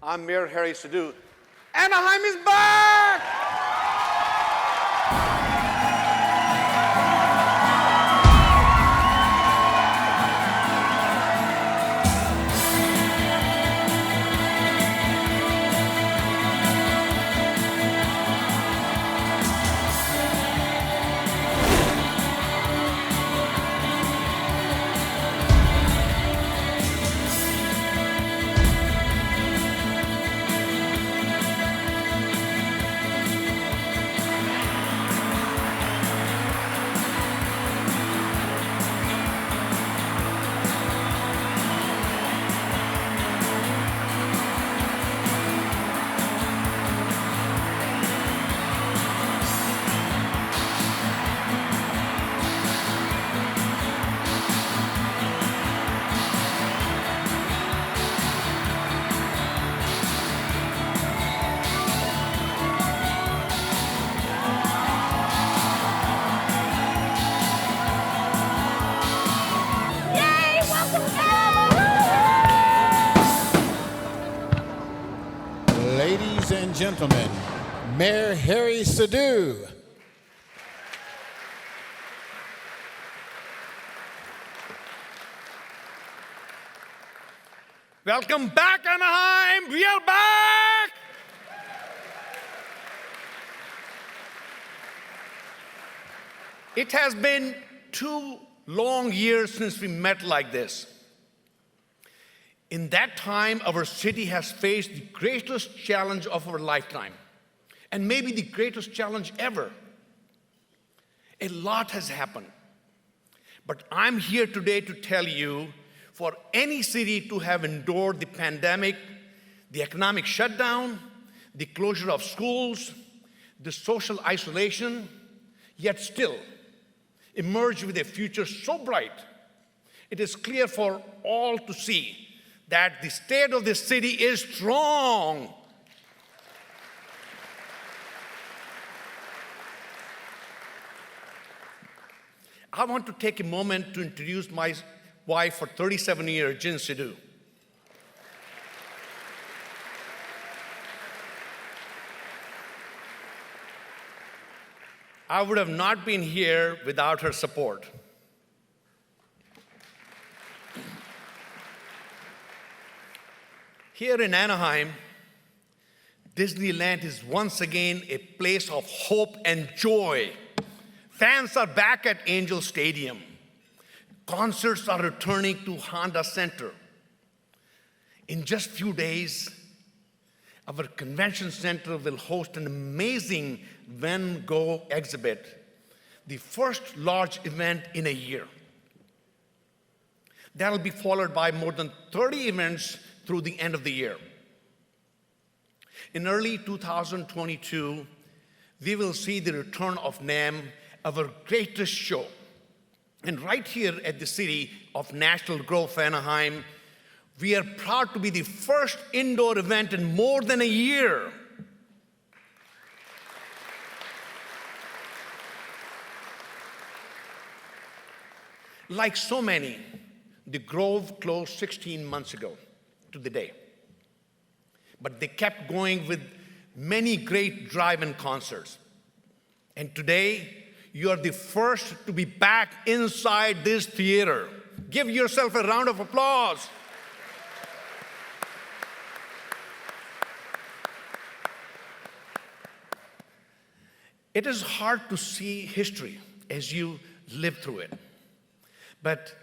I'm Mayor Harry Sidhu. Anaheim is back! Ladies and gentlemen, Mayor Harry Sidhu. Welcome back, Anaheim! We are back! It has been 2 long years since we met like this. In that time, our city has faced the greatest challenge of our lifetime, and maybe the greatest challenge ever. A lot has happened. But I'm here today to tell you, for any city to have endured the pandemic, the economic shutdown, the closure of schools, the social isolation, yet still emerge with a future so bright, it is clear for all to see that the state of this city is strong. I want to take a moment to introduce my wife for 37 years, Jin Sidhu. I would have not been here without her support. Here in Anaheim, Disneyland is once again a place of hope and joy. Fans are back at Angel Stadium. Concerts are returning to Honda Center. In just a few days, our convention center will host an amazing Van Gogh exhibit, the first large event in a year. That'll be followed by more than 30 events through the end of the year. In early 2022, we will see the return of NAMM, our greatest show. And right here at the city of National Grove, Anaheim, we are proud to be the first indoor event in more than a year. Like so many, the Grove closed 16 months ago to the day. But they kept going with many great drive-in concerts. And today, you are the first to be back inside this theater. Give yourself a round of applause. It is hard to see history as you live through it. But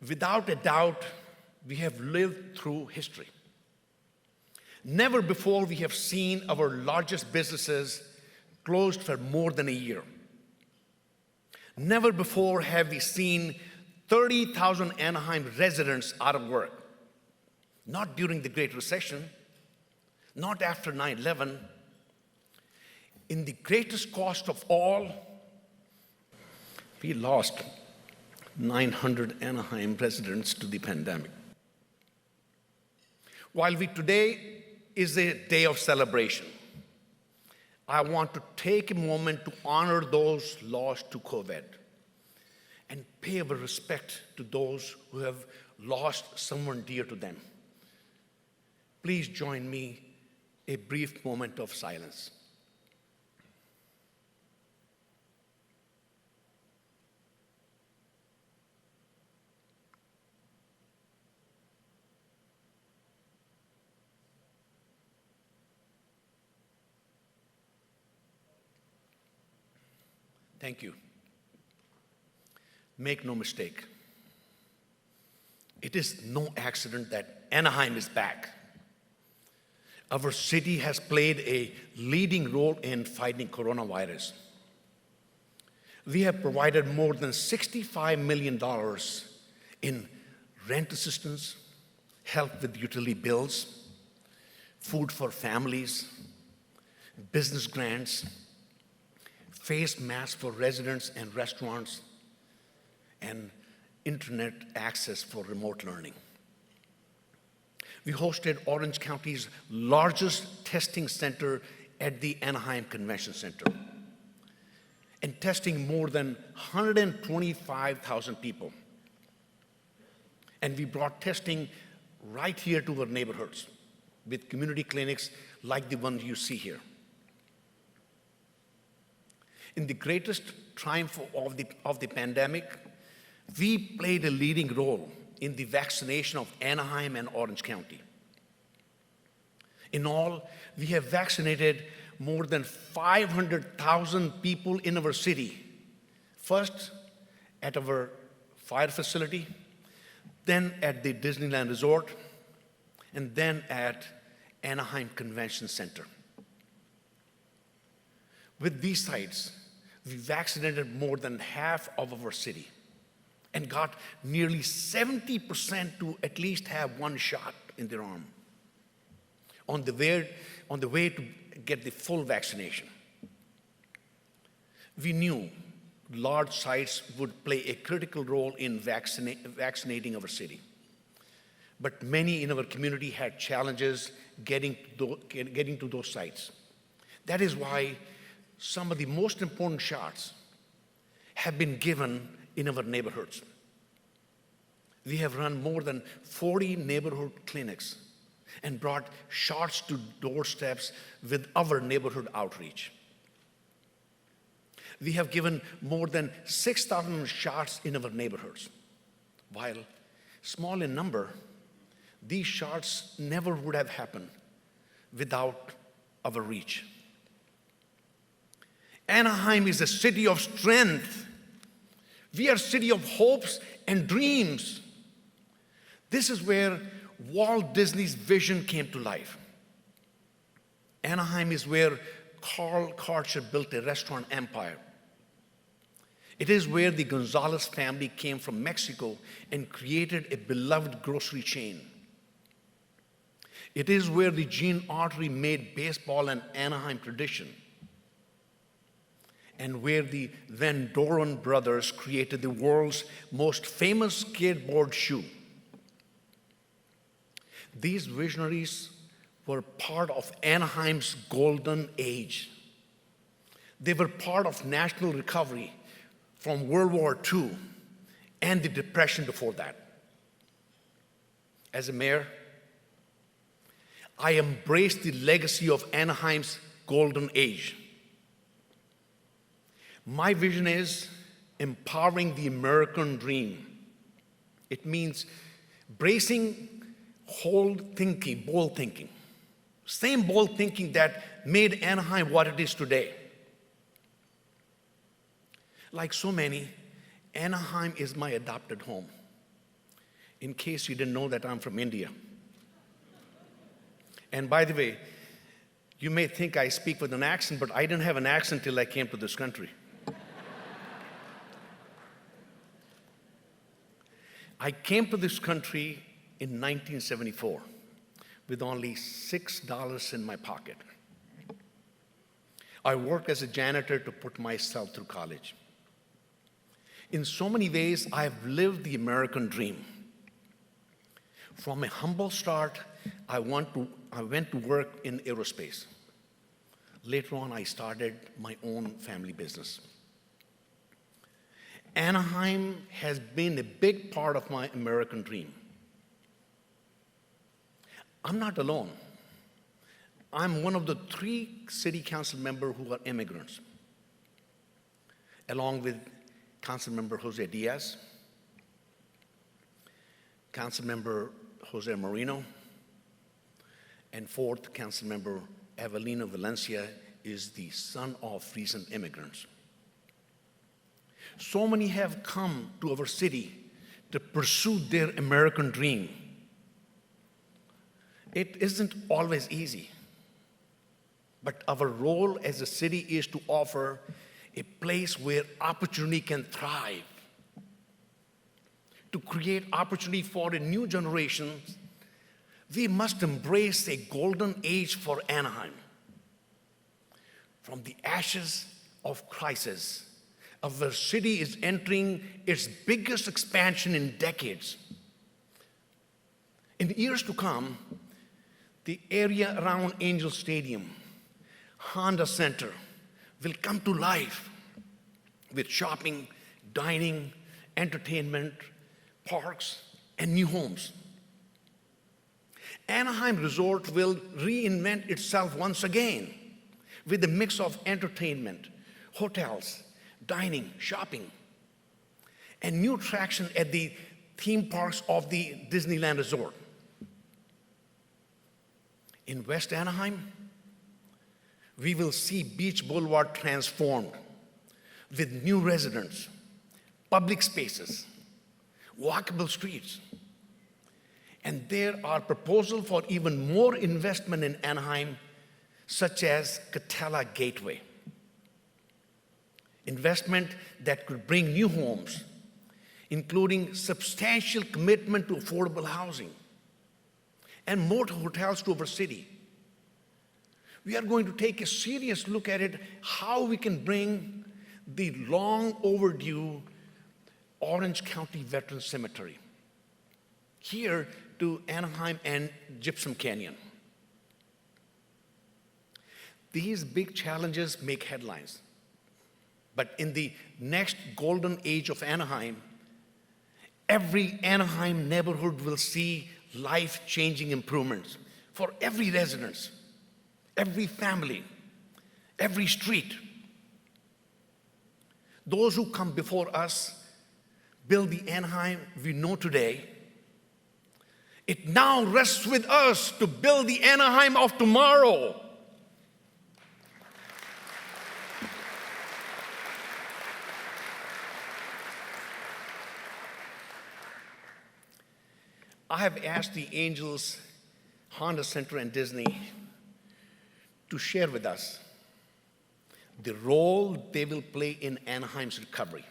without a doubt, we have lived through history. Never before we have seen our largest businesses closed for more than a year. Never before have we seen 30,000 Anaheim residents out of work. Not during the Great Recession, not after 9/11. In the greatest cost of all, we lost 900 Anaheim residents to the pandemic. While today is a day of celebration, I want to take a moment to honor those lost to COVID and pay our respect to those who have lost someone dear to them. please join me a brief moment of silence. Thank you. Make no mistake, it is no accident that Anaheim is back. Our city has played a leading role in fighting coronavirus. We have provided more than $65 million in rent assistance, help with utility bills, food for families, business grants, face masks for residents and restaurants, and internet access for remote learning. We hosted Orange County's largest testing center at the Anaheim Convention Center, and testing more than 125,000 people. And we brought testing right here to our neighborhoods with community clinics like the one you see here. In the greatest triumph of the pandemic, we played a leading role in the vaccination of Anaheim and Orange County. In all, we have vaccinated more than 500,000 people in our city, first at our fire facility, then at the Disneyland Resort, and then at Anaheim Convention Center. With these sites, we vaccinated more than half of our city and got nearly 70% to at least have one shot in their arm on the way to get the full vaccination. We knew large sites would play a critical role in vaccinating our city. But many in our community had challenges getting to those sites. That is why some of the most important shots have been given in our neighborhoods. We have run more than 40 neighborhood clinics and brought shots to doorsteps with our neighborhood outreach. We have given more than 6,000 shots in our neighborhoods. While small in number, these shots never would have happened without our reach. Anaheim is a city of strength. We are a city of hopes and dreams. This is where Walt Disney's vision came to life. Anaheim is where Carl Karcher built a restaurant empire. It is where the Gonzalez family came from Mexico and created a beloved grocery chain. It is where the Gene Autry made baseball an Anaheim tradition, and where the Van Doren brothers created the world's most famous skateboard shoe. These visionaries were part of Anaheim's golden age. They were part of national recovery from World War II and the Depression before that. As a mayor, I embrace the legacy of Anaheim's golden age. My vision is empowering the American dream. It means bracing bold thinking, same bold thinking that made Anaheim what it is today. Like so many, Anaheim is my adopted home. In case you didn't know that I'm from India. And by the way, you may think I speak with an accent, but I didn't have an accent till I came to this country. I came to this country in 1974 with only $6 in my pocket. I worked as a janitor to put myself through college. In so many ways, I have lived the American dream. From a humble start, I went to work in aerospace. Later on, I started my own family business. Anaheim has been a big part of my American dream. I'm not alone. I'm one of the 3 city council members who are immigrants, along with Council Member Jose Diaz, Council Member Jose Marino, and 4th Council Member Evelino Valencia is the son of recent immigrants. So many have come to our city to pursue their American dream. It isn't always easy, but our role as a city is to offer a place where opportunity can thrive, to create opportunity for a new generation. We must embrace a golden age for Anaheim. From the ashes of crisis, our city is entering its biggest expansion in decades. In the years to come, the area around Angel Stadium, Honda Center, will come to life with shopping, dining, entertainment, parks, and new homes. Anaheim Resort will reinvent itself once again with a mix of entertainment, hotels, dining, shopping, and new attraction at the theme parks of the Disneyland Resort. In West Anaheim, we will see Beach Boulevard transformed with new residents, public spaces, walkable streets. And there are proposals for even more investment in Anaheim, such as Catella Gateway. Investment that could bring new homes, including substantial commitment to affordable housing and more hotels to our city. We are going to take a serious look at it, how we can bring the long overdue Orange County Veteran Cemetery here to Anaheim and Gypsum Canyon. These big challenges make headlines, but in the next golden age of Anaheim, every Anaheim neighborhood will see life-changing improvements for every residence, every family, every street. Those who come before us build the Anaheim we know today. It now rests with us to build the Anaheim of tomorrow. I have asked the Angels, Honda Center, and Disney to share with us the role they will play in Anaheim's recovery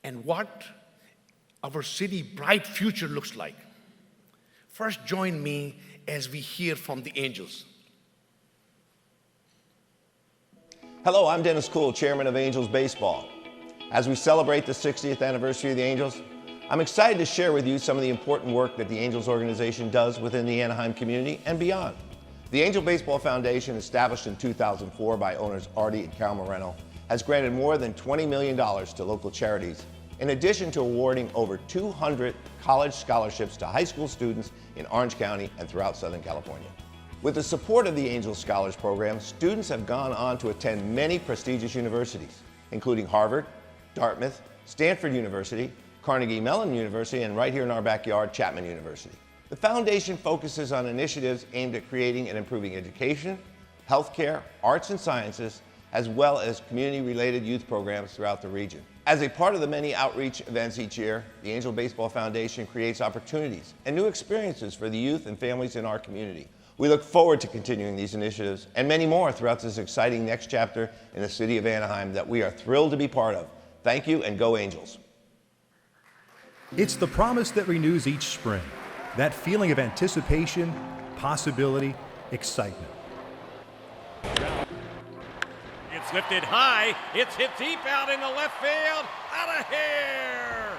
and what our city bright future looks like. First, join me as we hear from the Angels. Hello, I'm Dennis Kuhl, Chairman of Angels Baseball. As we celebrate the 60th anniversary of the Angels, I'm excited to share with you some of the important work that the Angels organization does within the Anaheim community and beyond. The Angel Baseball Foundation, established in 2004 by owners Artie and Cal Moreno, has granted more than $20 million to local charities, in addition to awarding over 200 college scholarships to high school students in Orange County and throughout Southern California. With the support of the Angels Scholars Program, students have gone on to attend many prestigious universities, including Harvard, Dartmouth, Stanford University, Carnegie Mellon University, and right here in our backyard, Chapman University. The foundation focuses on initiatives aimed at creating and improving education, healthcare, arts and sciences, as well as community-related youth programs throughout the region. As a part of the many outreach events each year, the Angel Baseball Foundation creates opportunities and new experiences for the youth and families in our community. We look forward to continuing these initiatives and many more throughout this exciting next chapter in the city of Anaheim that we are thrilled to be part of. Thank you, and go Angels. It's the promise that renews each spring, that feeling of anticipation, possibility, excitement. It's lifted high, it's hit deep out into left field, out of here!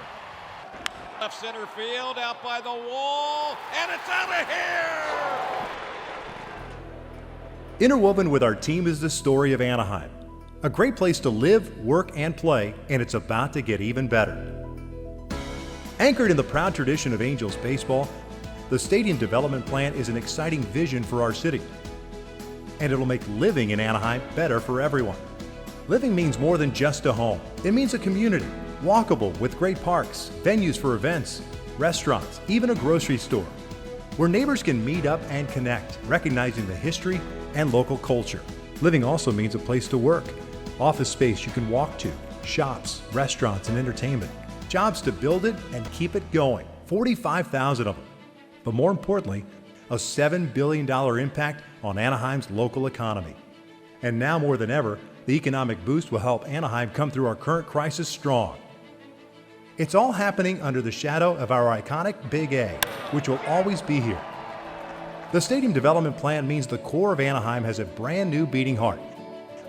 Left center field, out by the wall, and it's out of here! Interwoven with our team is the story of Anaheim, a great place to live, work, and play, and it's about to get even better. Anchored in the proud tradition of Angels baseball, The Stadium Development Plan is an exciting vision for our city, and it'll make living in Anaheim better for everyone. Living means more than just a home. It means a community, walkable with great parks, venues for events, restaurants, even a grocery store, where neighbors can meet up and connect, recognizing the history and local culture. Living also means a place to work, office space you can walk to, shops, restaurants, and entertainment, jobs to build it and keep it going, 45,000 of them. But more importantly, a $7 billion impact on Anaheim's local economy. And now more than ever, the economic boost will help Anaheim come through our current crisis strong. It's all happening under the shadow of our iconic Big A, which will always be here. The Stadium Development Plan means the core of Anaheim has a brand new beating heart,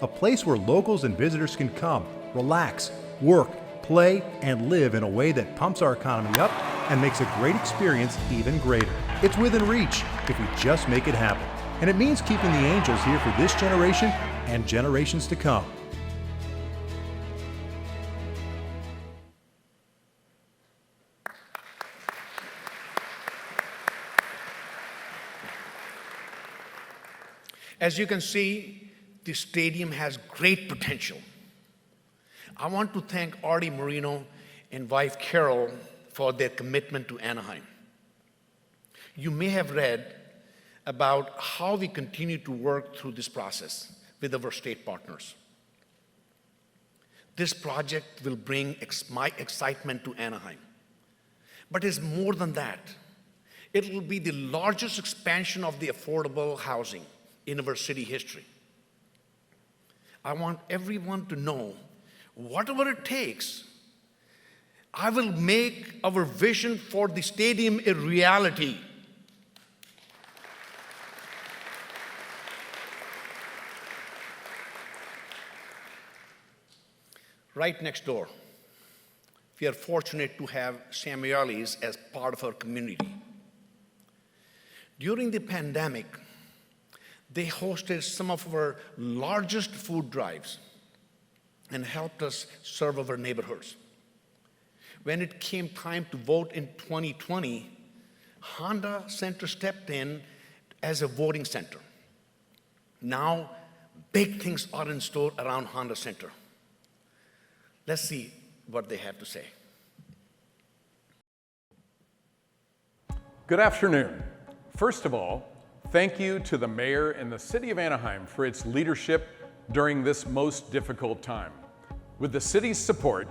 a place where locals and visitors can come, relax, work, play, and live in a way that pumps our economy up and makes a great experience even greater. It's within reach if we just make it happen. And it means keeping the Angels here for this generation and generations to come. As you can see, the stadium has great potential. I want to thank Artie Marino and wife Carol for their commitment to Anaheim. You may have read about how we continue to work through this process with our state partners. This project will bring my excitement to Anaheim. But it's more than that. It will be the largest expansion of the affordable housing in our city history. I want everyone to know, whatever it takes, I will make our vision for the stadium a reality. Right next door, we are fortunate to have Samuelis as part of our community. During the pandemic, they hosted some of our largest food drives and helped us serve our neighborhoods. When it came time to vote in 2020, Honda Center stepped in as a voting center. Now, big things are in store around Honda Center. Let's see what they have to say. Good afternoon. First of all, thank you to the mayor and the city of Anaheim for its leadership during this most difficult time. With the city's support,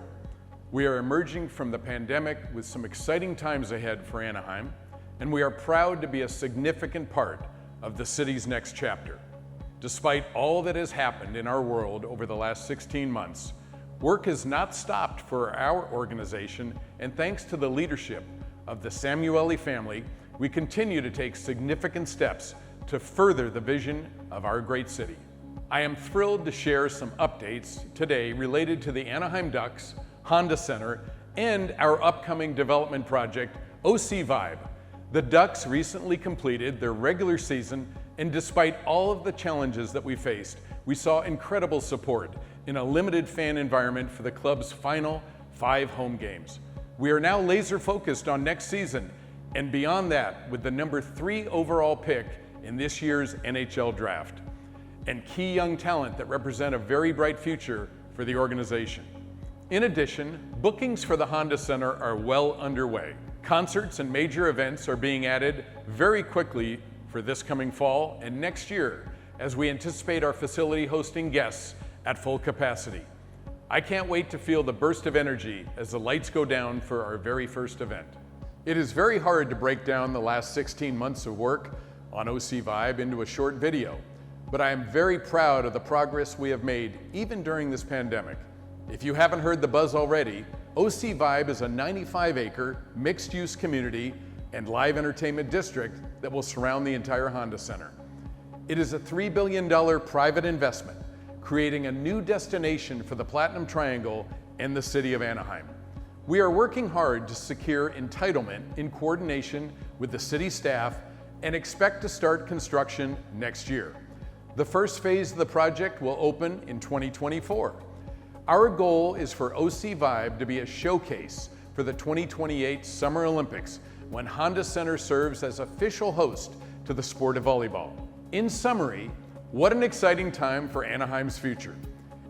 we are emerging from the pandemic with some exciting times ahead for Anaheim, and we are proud to be a significant part of the city's next chapter. Despite all that has happened in our world over the last 16 months, work has not stopped for our organization, and thanks to the leadership of the Samueli family, we continue to take significant steps to further the vision of our great city. I am thrilled to share some updates today related to the Anaheim Ducks, Honda Center, and our upcoming development project, OC Vibe. The Ducks recently completed their regular season, and despite all of the challenges that we faced, we saw incredible support in a limited fan environment for the club's final 5 home games. We are now laser focused on next season and beyond that with the number 3 overall pick in this year's NHL draft and key young talent that represent a very bright future for the organization. In addition, bookings for the Honda Center are well underway. Concerts and major events are being added very quickly for this coming fall and next year as we anticipate our facility hosting guests at full capacity. I can't wait to feel the burst of energy as the lights go down for our very first event. It is very hard to break down the last 16 months of work on OC Vibe into a short video, but I am very proud of the progress we have made even during this pandemic. If you haven't heard the buzz already, OC Vibe is a 95-acre mixed-use community and live entertainment district that will surround the entire Honda Center. It is a $3 billion private investment, creating a new destination for the Platinum Triangle and the city of Anaheim. We are working hard to secure entitlement in coordination with the city staff and expect to start construction next year. The first phase of the project will open in 2024. Our goal is for OC Vibe to be a showcase for the 2028 Summer Olympics when Honda Center serves as official host to the sport of volleyball. In summary, what an exciting time for Anaheim's future.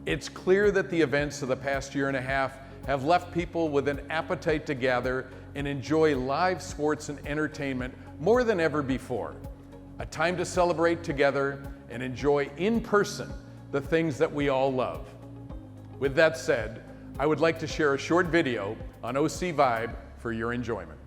It's clear that the events of the past year and a half have left people with an appetite to gather and enjoy live sports and entertainment more than ever before. A time to celebrate together and enjoy in person the things that we all love. With that said, I would like to share a short video on OC Vibe for your enjoyment.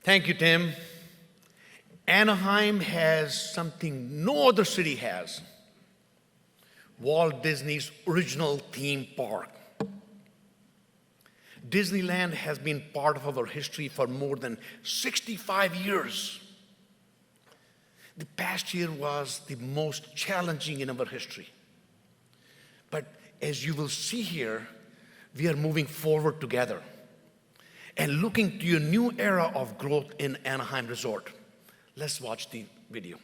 Thank you, Tim. Anaheim has something no other city has. Walt Disney's original theme park. Disneyland has been part of our history for more than 65 years. The past year was the most challenging in our history. But as you will see here, we are moving forward together and looking to a new era of growth in Anaheim Resort. Let's watch the video.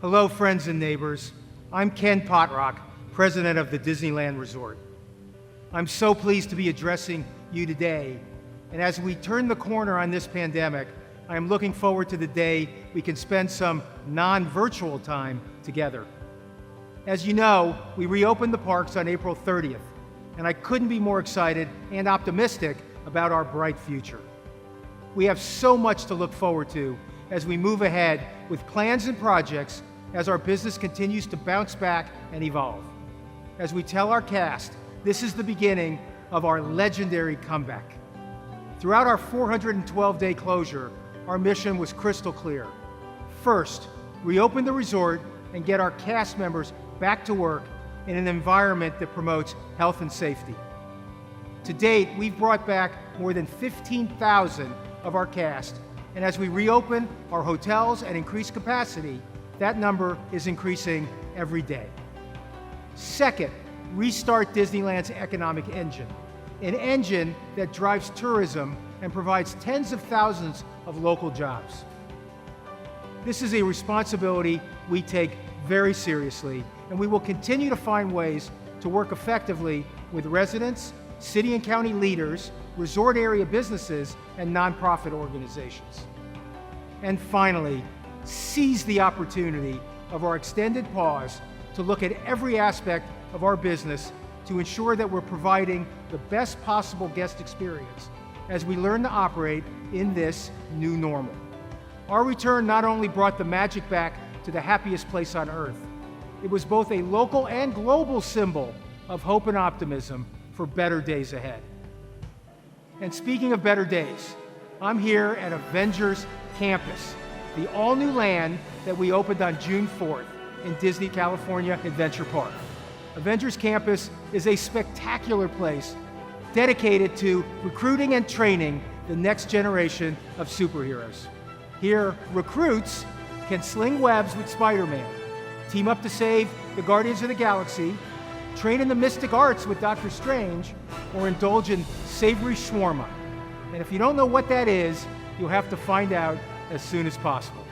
Hello, friends and neighbors. I'm Ken Potrock, president of the Disneyland Resort. I'm so pleased to be addressing you today. And as we turn the corner on this pandemic, I am looking forward to the day we can spend some non-virtual time together. As you know, we reopened the parks on April 30th, and I couldn't be more excited and optimistic about our bright future. We have so much to look forward to as we move ahead with plans and projects as our business continues to bounce back and evolve. As we tell our cast, this is the beginning of our legendary comeback. Throughout our 412-day closure, our mission was crystal clear. First, reopen the resort and get our cast members back to work in an environment that promotes health and safety. To date, we've brought back more than 15,000 of our cast, and as we reopen our hotels and increase capacity, that number is increasing every day. Second, restart Disneyland's economic engine, an engine that drives tourism and provides tens of thousands of local jobs. This is a responsibility we take very seriously, and we will continue to find ways to work effectively with residents, city and county leaders, resort area businesses, and nonprofit organizations. And finally, seize the opportunity of our extended pause to look at every aspect of our business to ensure that we're providing the best possible guest experience as we learn to operate in this new normal. Our return not only brought the magic back to the happiest place on earth, it was both a local and global symbol of hope and optimism for better days ahead. And speaking of better days, I'm here at Avengers Campus, the all-new land that we opened on June 4th in Disney California Adventure Park. Avengers Campus is a spectacular place dedicated to recruiting and training the next generation of superheroes. Here, recruits can sling webs with Spider-Man, team up to save the Guardians of the Galaxy, train in the mystic arts with Doctor Strange, or indulge in savory shawarma. And if you don't know what that is, you'll have to find out as soon as possible.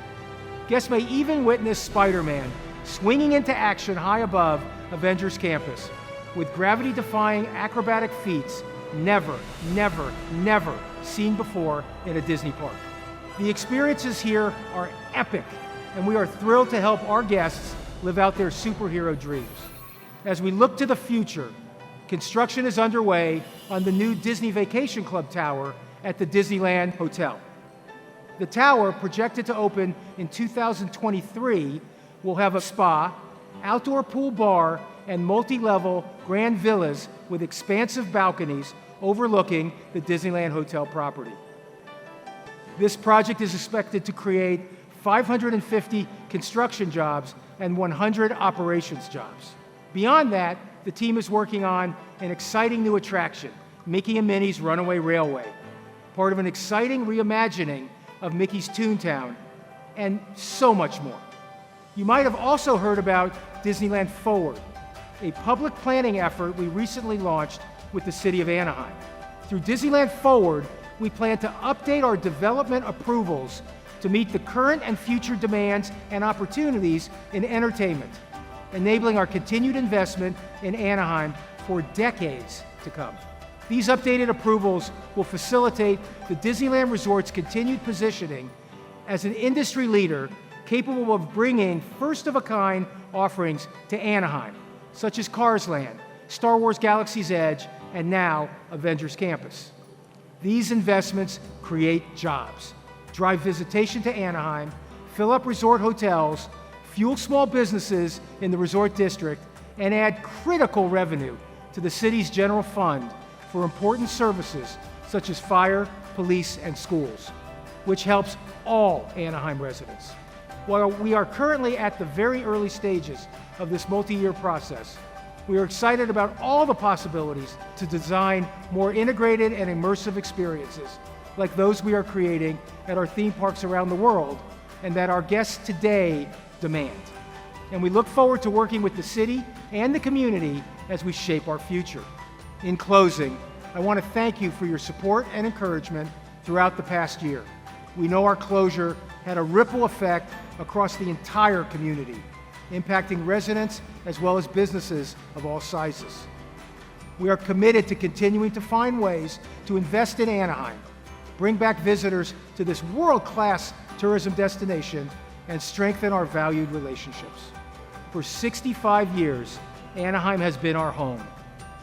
Guests may even witness Spider-Man swinging into action high above Avengers Campus with gravity-defying acrobatic feats never, never, never seen before in a Disney park. The experiences here are epic, and we are thrilled to help our guests live out their superhero dreams. As we look to the future, construction is underway on the new Disney Vacation Club Tower at the Disneyland Hotel. The tower, projected to open in 2023, will have a spa, outdoor pool bar, and multi-level grand villas with expansive balconies overlooking the Disneyland Hotel property. This project is expected to create 550 construction jobs and 100 operations jobs. Beyond that, the team is working on an exciting new attraction, Mickey and Minnie's Runaway Railway, part of an exciting reimagining of Mickey's Toontown, and so much more. You might have also heard about Disneyland Forward, a public planning effort we recently launched with the City of Anaheim. Through Disneyland Forward, we plan to update our development approvals to meet the current and future demands and opportunities in entertainment, enabling our continued investment in Anaheim for decades to come. These updated approvals will facilitate the Disneyland Resort's continued positioning as an industry leader capable of bringing first-of-a-kind offerings to Anaheim, such as Cars Land, Star Wars Galaxy's Edge, and now Avengers Campus. These investments create jobs, drive visitation to Anaheim, fill up resort hotels, fuel small businesses in the resort district, and add critical revenue to the city's general fund for important services such as fire, police, and schools, which helps all Anaheim residents. While we are currently at the very early stages of this multi-year process, we are excited about all the possibilities to design more integrated and immersive experiences like those we are creating at our theme parks around the world and that our guests today demand. And we look forward to working with the city and the community as we shape our future. In closing, I want to thank you for your support and encouragement throughout the past year. We know our closure had a ripple effect across the entire community, impacting residents as well as businesses of all sizes. We are committed to continuing to find ways to invest in Anaheim, bring back visitors to this world-class tourism destination, and strengthen our valued relationships. For 65 years, Anaheim has been our home,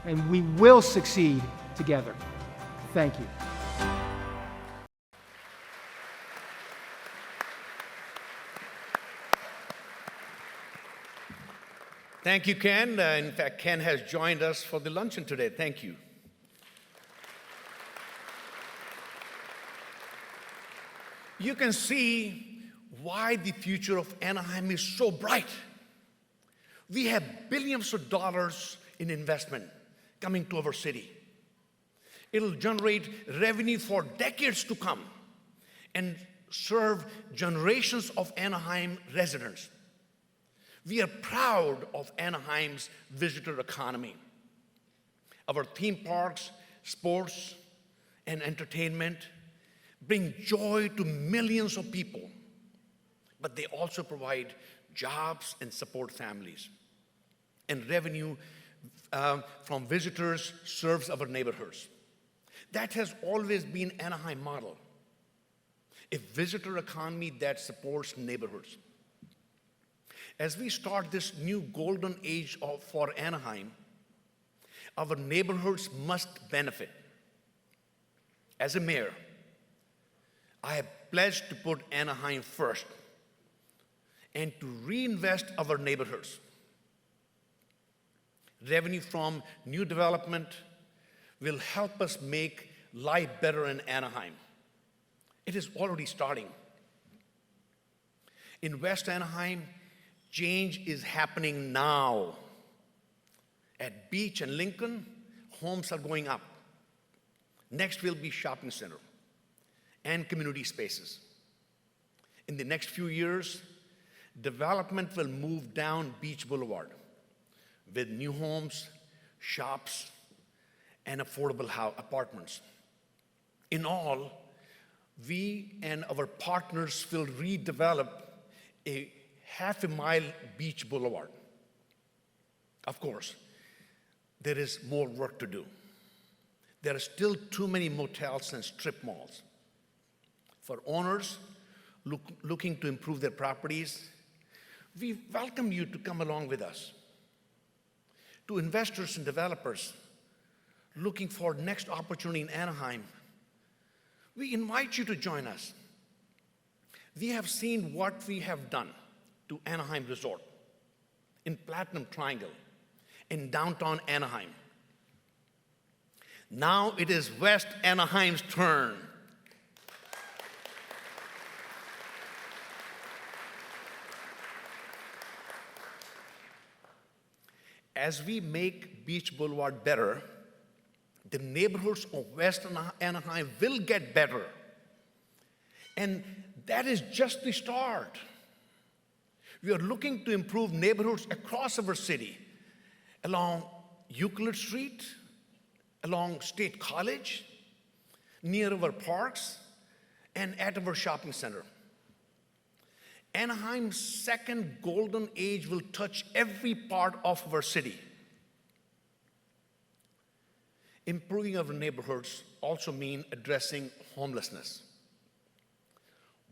and we will succeed together. Thank you. Thank you, Ken. In fact, Ken has joined us for the luncheon today. Thank you. You can see why the future of Anaheim is so bright. We have billions of dollars in investment coming to our city. It'll generate revenue for decades to come and serve generations of Anaheim residents. We are proud of Anaheim's visitor economy. Our theme parks, sports, and entertainment bring joy to millions of people, but they also provide jobs and support families. And revenue from visitors serves our neighborhoods. That has always been Anaheim model. A visitor economy that supports neighborhoods. As we start this new golden age for Anaheim, our neighborhoods must benefit. As a mayor, I have pledged to put Anaheim first and to reinvest our neighborhoods. Revenue from new development will help us make life better in Anaheim. It is already starting. In West Anaheim, change is happening now. At Beach and Lincoln, homes are going up. Next will be shopping center and community spaces. In the next few years, development will move down Beach Boulevard with new homes, shops, and affordable apartments. In all, we and our partners will redevelop a half-a-mile beach boulevard. Of course, there is more work to do. There are still too many motels and strip malls. For owners looking to improve their properties, we welcome you to come along with us. To investors and developers looking for next opportunity in Anaheim, we invite you to join us. We have seen what we have done to Anaheim Resort, in Platinum Triangle, in downtown Anaheim. Now it is West Anaheim's turn. As we make Beach Boulevard better, the neighborhoods of West Anaheim will get better. And that is just the start. We are looking to improve neighborhoods across our city, along Euclid Street, along State College, near our parks, and at our shopping center. Anaheim's second golden age will touch every part of our city. Improving our neighborhoods also means addressing homelessness.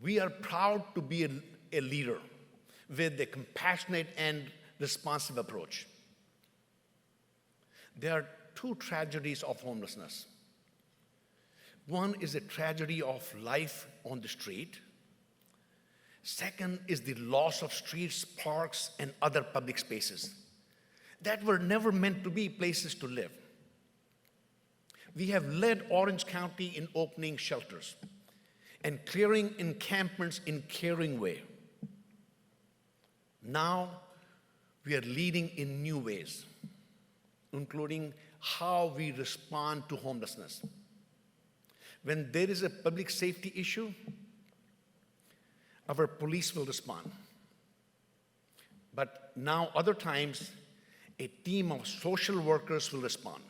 We are proud to be a leader with a compassionate and responsive approach. There are two tragedies of homelessness. One is a tragedy of life on the street. Second is the loss of streets, parks, and other public spaces that were never meant to be places to live. We have led Orange County in opening shelters and clearing encampments in caring way. Now we are leading in new ways, including how we respond to homelessness. When there is a public safety issue, our police will respond. But now other times, a team of social workers will respond.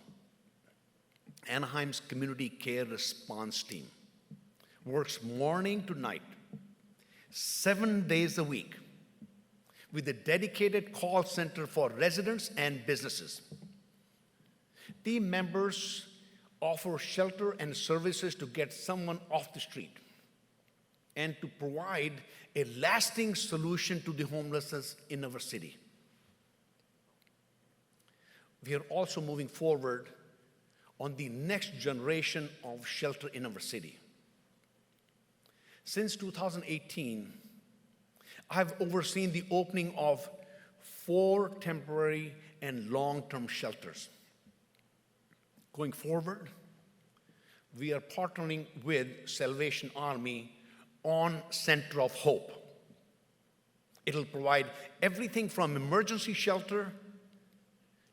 Anaheim's Community Care Response Team works morning to night, 7 days a week, with a dedicated call center for residents and businesses. Team members offer shelter and services to get someone off the street and to provide a lasting solution to the homelessness in our city. We are also moving forward on the next generation of shelter in our city. Since 2018, I've overseen the opening of 4 temporary and long-term shelters. Going forward, we are partnering with Salvation Army on Center of Hope. It'll provide everything from emergency shelter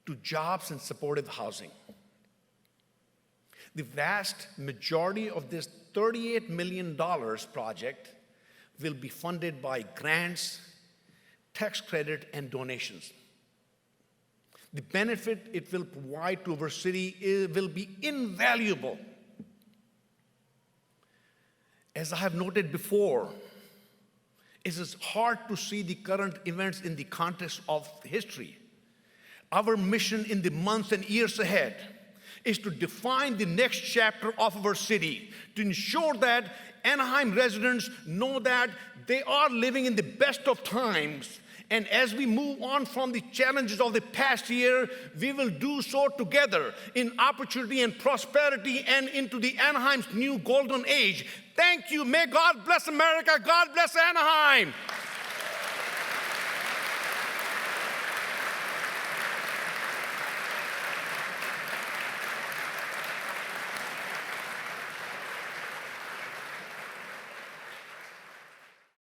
to jobs and supportive housing. The vast majority of this $38 million project will be funded by grants, tax credit, and donations. The benefit it will provide to our city will be invaluable. As I have noted before, it is hard to see the current events in the context of history. Our mission in the months and years ahead is to define the next chapter of our city, to ensure that Anaheim residents know that they are living in the best of times. And as we move on from the challenges of the past year, we will do so together in opportunity and prosperity and into the Anaheim's new golden age. Thank you. May God bless America. God bless Anaheim.